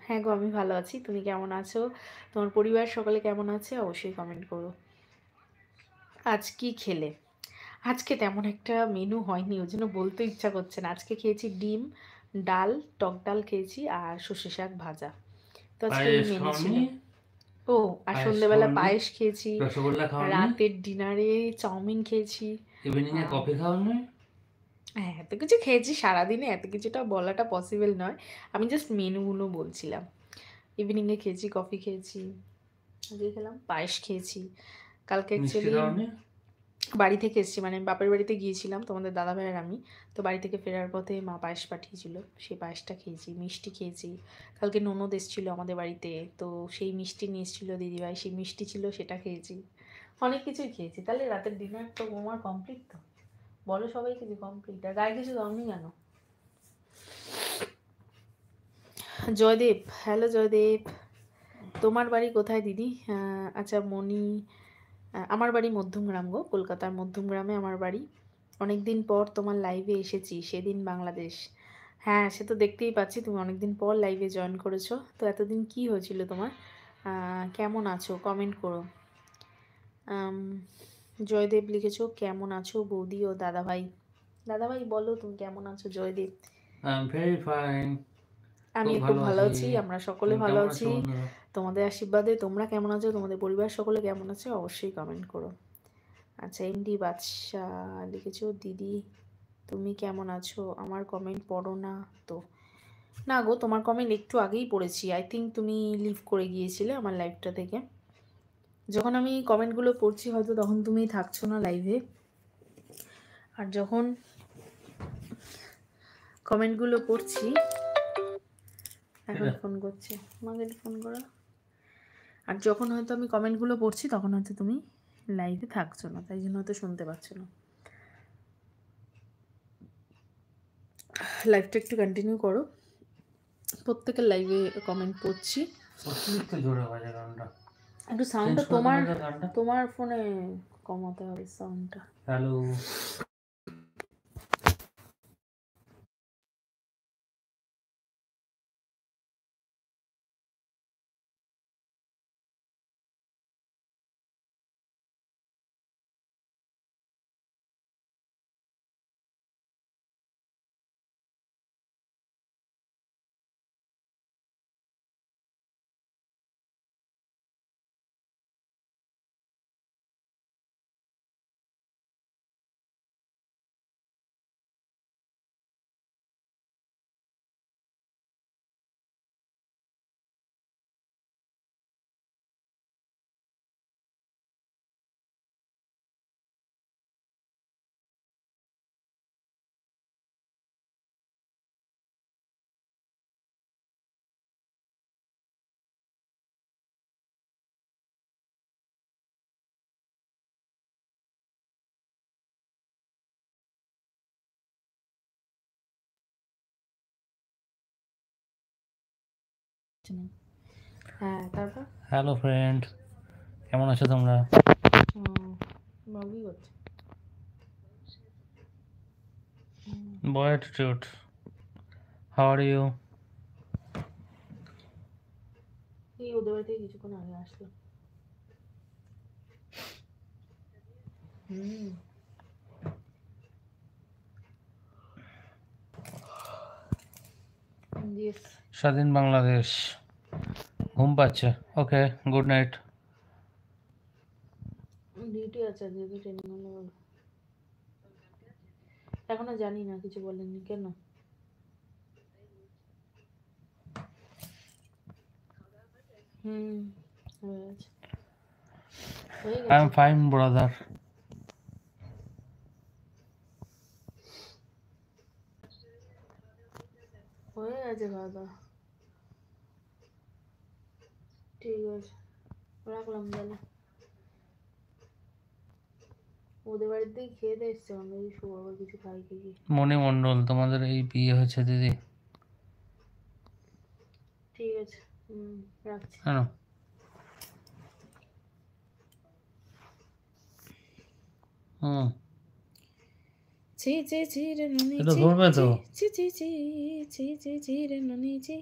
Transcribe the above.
হ্যাঁ গো, আমি ভালো আছি। তুমি কেমন আছো? তোমার পরিবার সকলে কেমন আছে? অবশ্যই কমেন্ট করো। আজ কি খেলে? আজকে তেমন একটা মেনু হয়নি, ওই জন্য বলতে ইচ্ছা করছে না। আজকে খেয়েছি ডিম, ডাল, টক ডাল খেয়েছি আর সর্ষে শাক ভাজা। তো আজকে এই পায়েস মেনু ছিল। খাওনি? ও, আর পায়েস সন্ধ্যেবেলা খাওনি? পায়েস খেয়েছি। রসগোল্লা খাওনি? রাতের ডিনারে চাউমিন খেয়েছি। ইভিনিং এ আহ, কফি খাওনি? হ্যাঁ, এত কিছু খেয়েছি সারাদিনে, এত কিছুটা বলাটা পসিবল নয়। আমি জাস্ট মেনুগুলো বলছিলাম। ইভিনিংয়ে খেয়েছি, কফি খেয়েছি, আজকে খেলাম পায়েস খেয়েছি। কালকে মিষ্টি অ্যাকচুয়ালি খাওনি? বাড়ি থেকে এসেছি, মানে বাপের বাড়িতে গিয়েছিলাম তোমাদের দাদা ভাইয়ের আমি। তো বাড়ি থেকে ফেরার পথে মা পায়েস পাঠিয়েছিল, সেই পায়েসটা খেয়েছি। মিষ্টি খেয়েছি। কালকে ননদ এসেছিলো আমাদের বাড়িতে, তো সেই মিষ্টি নিয়ে এসেছিলো দিদিভাই, সেই মিষ্টি ছিল, সেটা খেয়েছি। অনেক কিছুই খেয়েছি। তাহলে রাতের ডিনার তো আমার কমপ্লিট তো। বলো সবাই কিছু কমপ্লিট, আর গায়ে কিছু দাওনি কেন? জয়দেব, হ্যালো জয়দেব। তোমার বাড়ি কোথায় দিদি? আচ্ছা মণি, আমার বাড়ি মধ্যমগ্রাম গো, কলকাতার মধ্যমগ্রামে আমার বাড়ি। অনেক দিন পর তোমার লাইভে এসেছি, সেদিন বাংলাদেশ। হ্যাঁ, সে তো দেখতেই পাচ্ছি, তুমি অনেক দিন পর লাইভে জয়েন করেছো। তো এতদিন কি হয়েছিল তোমার? কেমন আছো কমেন্ট করো। আম, জয়দেব লিখেছো কেমন আছো বৌদি ও দাদাভাই। দাদাভাই বলো তুমি কেমন আছো Joydeb. I am very fine. আমি খুব খুব ভালো ভালো আছি। আছি, আমরা সকলে তুমি ভালো কেমন আছো আছি। বন্ধুরা? তোমাদের আশীর্বাদে। তোমরা কেমন আছো? তোমাদের পরিবার সকলে কেমন আছে? অবশ্যই কমেন্ট করো। আচ্ছা, এমডি বাদশা লিখেছো দিদি তুমি কেমন আছো, আমার কমেন্ট পড়ো না তো? না গো, তোমার কমেন্ট একটু আগেই পড়েছি। আই থিঙ্ক তুমি লিভ করে গিয়েছিলে আমার লাইভটা থেকে। যখন আমি কমেন্টগুলো পড়ছি হয়তো তখন তুমি থাকছো না লাইভে। আর যখন কমেন্টগুলো পড়ছি, এখন ফোন করছে, আমাকে ফোন করো। আর যখন হয়তো আমি কমেন্টগুলো পড়ছি তখন হয়তো তুমি লাইভে থাকছো না, তাই জন্য হয়তো শুনতে পাচ্ছ না। লাইভটা একটু কন্টিনিউ করো। প্রত্যেকের লাইভে কমেন্ট পড়ছি। অতিরিক্ত জোরে বাজে গানটা। একটু চেঞ্জ সাউন্ডটা করে তোমার দেবে তো গানটা। তোমার ফোনে কমাতে হবে সাউন্ডটা। হ্যালো। হ্যাঁ, তারপর হ্যালো ফ্রেন্ড, কেমন আছো তোমরা? বাবুই করছে। বয় অ্যাটিটিউড, হাউ আর ইউ? এই ওদের বাড়ি থেকে কিছুক্ষণ আগে আসলো। হুম। ইয়েস। স্বাধীন বাংলাদেশ। ঘুম পাচ্ছে। ওকে, গুড নাইট। ডিউটি আছে যেহেতু ট্রেনিং হলে বলো। এখনো জানি না, কিছু বলেননি কেন। হুম, হয়ে গেছে, হয়ে আই এম গেছে। Fine brother. হয়ে গেছে খাওয়া দাওয়া। ঠিক আছে, রাখলাম তাহলে। ওদের বাড়িতেই খেয়ে দিয়ে এসছে, আমরা এই শুভ আবার কিছু খাই কি। মণি মণ্ডল, তোমাদের এই বিয়ে হয়েছে দিদি? ঠিক আছে, রাখছি। হ্যাঁ। হুম, ছি ছি ছি রে ননি এটা ছি ধরবে ছি তো। ছি ছি ছি ছি ছি ছি রে ননি ছি।